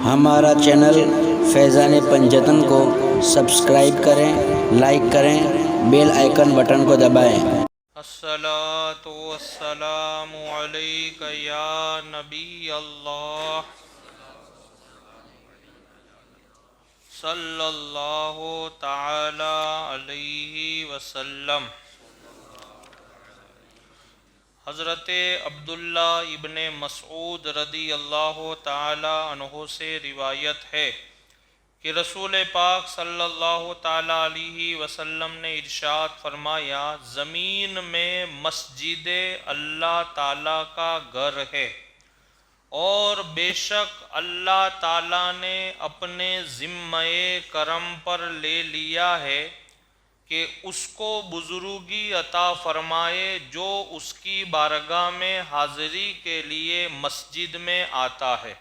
ہمارا چینل فیضان پنجتن کو سبسکرائب کریں، لائک کریں، بیل آئیکن بٹن کو دبائیں۔ الصلاۃ والسلام علیک یا نبی اللہ صلی اللہ تعالی علیہ وسلم۔ حضرت عبداللہ ابن مسعود رضی اللہ تعالی عنہ سے روایت ہے کہ رسول پاک صلی اللہ تعالی علیہ وسلم نے ارشاد فرمایا، زمین میں مسجد اللہ تعالی کا گھر ہے، اور بے شک اللہ تعالی نے اپنے ذمہ کرم پر لے لیا ہے کہ اس کو بزرگی عطا فرمائے جو اس کی بارگاہ میں حاضری کے لیے مسجد میں آتا ہے۔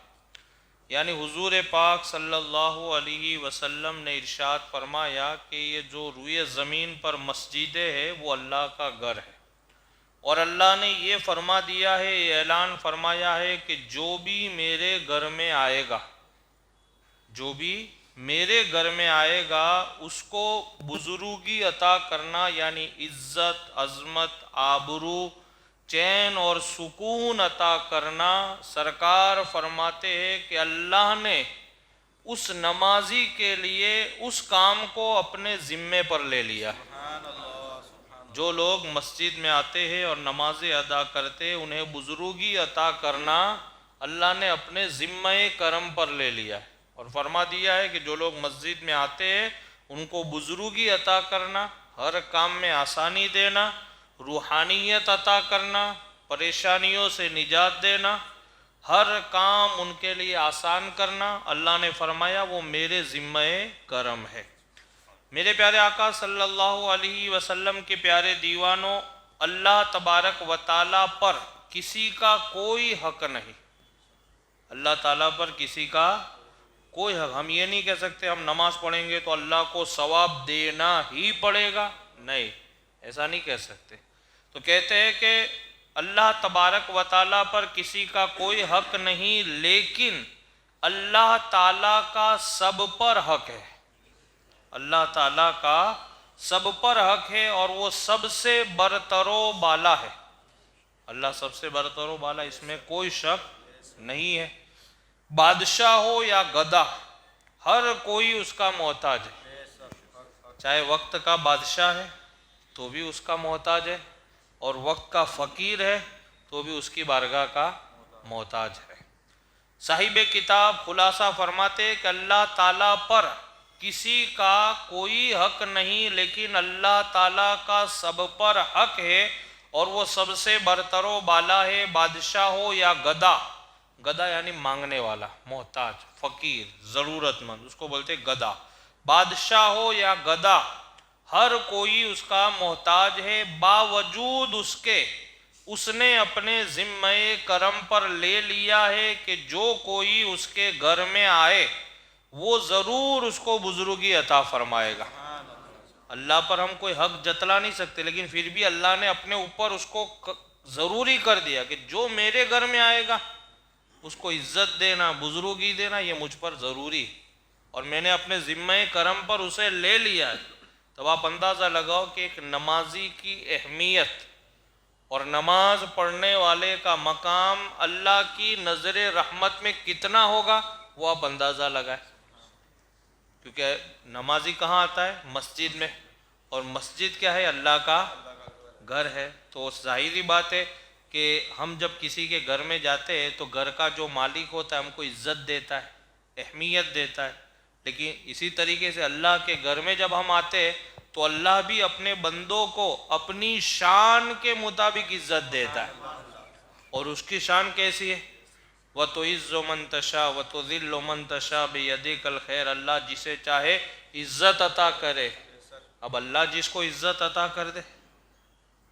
یعنی حضور پاک صلی اللہ علیہ وسلم نے ارشاد فرمایا کہ یہ جو روئے زمین پر مسجدیں ہے وہ اللہ کا گھر ہے، اور اللہ نے یہ فرما دیا ہے، یہ اعلان فرمایا ہے کہ جو بھی میرے گھر میں آئے گا، جو بھی میرے گھر میں آئے گا اس کو بزرگی عطا کرنا، یعنی عزت، عظمت، آبرو، چین اور سکون عطا کرنا۔ سرکار فرماتے ہیں کہ اللہ نے اس نمازی کے لیے اس کام کو اپنے ذمے پر لے لیا ہے۔ جو لوگ مسجد میں آتے ہیں اور نمازیں ادا کرتے ہیں، انہیں بزرگی عطا کرنا اللہ نے اپنے ذمہ کرم پر لے لیا ہے، اور فرما دیا ہے کہ جو لوگ مسجد میں آتے ہیں ان کو بزرگی عطا کرنا، ہر کام میں آسانی دینا، روحانیت عطا کرنا، پریشانیوں سے نجات دینا، ہر کام ان کے لیے آسان کرنا، اللہ نے فرمایا وہ میرے ذمہ کرم ہے۔ میرے پیارے آقا صلی اللہ علیہ وسلم کے پیارے دیوانوں، اللہ تبارک و تعالیٰ پر کسی کا کوئی حق نہیں، اللہ تعالیٰ پر کسی کا کوئی حق۔ ہم یہ نہیں کہہ سکتے ہم نماز پڑھیں گے تو اللہ کو ثواب دینا ہی پڑے گا، نہیں، ایسا نہیں کہہ سکتے۔ تو کہتے ہیں کہ اللہ تبارک و تعالیٰ پر کسی کا کوئی حق نہیں، لیکن اللہ تعالیٰ کا سب پر حق ہے، اللہ تعالیٰ کا سب پر حق ہے، اور وہ سب سے برتر و بالا ہے۔ اللہ سب سے برتر و بالا، اس میں کوئی شک نہیں ہے۔ بادشاہ ہو یا گدھا، ہر کوئی اس کا محتاج ہے، چاہے وقت کا بادشاہ ہے تو بھی اس کا محتاج ہے، اور وقت کا فقیر ہے تو بھی اس کی بارگاہ کا محتاج ہے۔ صاحب کتاب خلاصہ فرماتے کہ اللہ تعالیٰ پر کسی کا کوئی حق نہیں، لیکن اللہ تعالیٰ کا سب پر حق ہے، اور وہ سب سے برتر و بالا ہے۔ بادشاہ ہو یا گدھا، گدھا یعنی مانگنے والا، محتاج، فقیر، ضرورت مند، اس کو بولتے گدھا۔ بادشاہ ہو یا گدھا، ہر کوئی اس کا محتاج ہے، باوجود اس کے اس نے اپنے ذمہ کرم پر لے لیا ہے کہ جو کوئی اس کے گھر میں آئے وہ ضرور اس کو بزرگی عطا فرمائے گا۔ اللہ پر ہم کوئی حق جتلا نہیں سکتے، لیکن پھر بھی اللہ نے اپنے اوپر اس کو ضروری کر دیا کہ جو میرے گھر میں آئے گا اس کو عزت دینا، بزرگی دینا، یہ مجھ پر ضروری ہے، اور میں نے اپنے ذمہ کرم پر اسے لے لیا ہے۔ تب آپ اندازہ لگاؤ کہ ایک نمازی کی اہمیت اور نماز پڑھنے والے کا مقام اللہ کی نظر رحمت میں کتنا ہوگا، وہ آپ اندازہ لگائیں۔ کیونکہ نمازی کہاں آتا ہے؟ مسجد میں، اور مسجد کیا ہے؟ اللہ کا گھر ہے۔ تو ظاہری بات ہے کہ ہم جب کسی کے گھر میں جاتے ہیں تو گھر کا جو مالک ہوتا ہے ہم کو عزت دیتا ہے، اہمیت دیتا ہے، لیکن اسی طریقے سے اللہ کے گھر میں جب ہم آتے ہیں تو اللہ بھی اپنے بندوں کو اپنی شان کے مطابق عزت دیتا ہے، اور اس کی شان کیسی ہے؟ وَتُعِزُّ مَن تَشَاءُ وَتُذِلُّ مَن تَشَاءُ بِيَدِكَ الْخَيْرُ، اللہ جسے چاہے عزت عطا کرے۔ اب اللہ جس کو عزت عطا کر دے،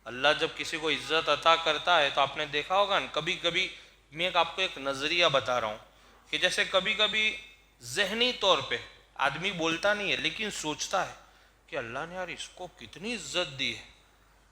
اللہ جب کسی کو عزت عطا کرتا ہے تو آپ نے دیکھا ہوگا نا، کبھی کبھی میں آپ کو ایک نظریہ بتا رہا ہوں کہ جیسے کبھی کبھی ذہنی طور پہ آدمی بولتا نہیں ہے لیکن سوچتا ہے کہ اللہ نے یار اس کو کتنی عزت دی ہے،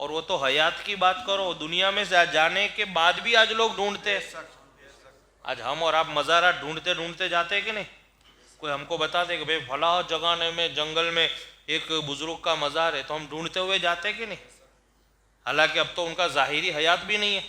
اور وہ تو حیات کی بات کرو، دنیا میں جانے کے بعد بھی آج لوگ ڈھونڈتے ہیں۔ آج ہم اور آپ مزارات ڈھونڈتے ڈھونڈتے جاتے ہیں کہ نہیں؟ کوئی ہم کو بتا دے کہ بھئی فلاں جگہ میں جنگل میں ایک بزرگ کا مزار ہے، تو ہم ڈھونڈتے ہوئے جاتے ہیں کہ نہیں؟ حالانکہ اب تو ان کا ظاہری حیات بھی نہیں ہے،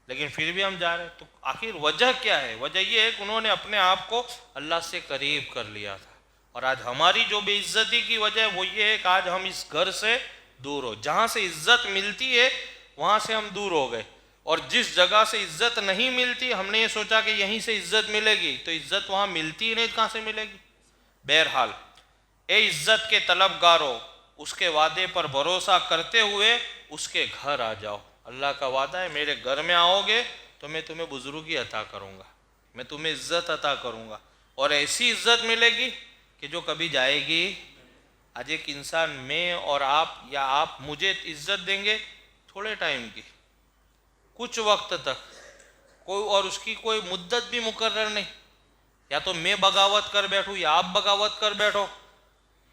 لیکن پھر بھی ہم جا رہے ہیں۔ تو آخر وجہ کیا ہے؟ وجہ یہ ہے کہ انہوں نے اپنے آپ کو اللہ سے قریب کر لیا تھا۔ اور آج ہماری جو بے عزتی کی وجہ ہے وہ یہ ہے کہ آج ہم اس گھر سے دور ہو، جہاں سے عزت ملتی ہے وہاں سے ہم دور ہو گئے، اور جس جگہ سے عزت نہیں ملتی ہم نے یہ سوچا کہ یہیں سے عزت ملے گی، تو عزت وہاں ملتی ہی نہیں، کہاں سے ملے گی؟ بہرحال اے عزت کے طلبگاروں، اس کے وعدے پر بھروسہ کرتے ہوئے اس کے گھر آ جاؤ۔ اللہ کا وعدہ ہے میرے گھر میں آؤ گے تو میں تمہیں بزرگی عطا کروں گا، میں تمہیں عزت عطا کروں گا، اور ایسی عزت ملے گی کہ جو کبھی جائے گی۔ آج ایک انسان میں اور آپ یا آپ مجھے عزت دیں گے تھوڑے ٹائم کی، کچھ وقت تک، کوئی اور اس کی کوئی مدت بھی مقرر نہیں، یا تو میں بغاوت کر بیٹھوں یا آپ بغاوت کر بیٹھو۔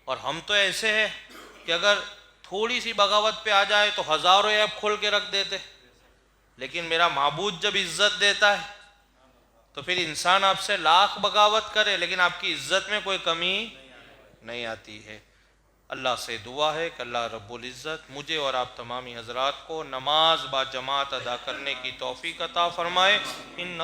اور ہم تو ایسے ہیں کہ اگر تھوڑی سی بغاوت پہ آ جائے تو ہزاروں ایپ کھول کے رکھ دیتے، لیکن میرا معبود جب عزت دیتا ہے تو پھر انسان آپ سے لاکھ بغاوت کرے لیکن آپ کی عزت میں کوئی کمی نہیں آتی ہے۔ اللہ سے دعا ہے کہ اللہ رب العزت مجھے اور آپ تمامی حضرات کو نماز با جماعت ادا کرنے کی توفیق عطا فرمائے۔ ان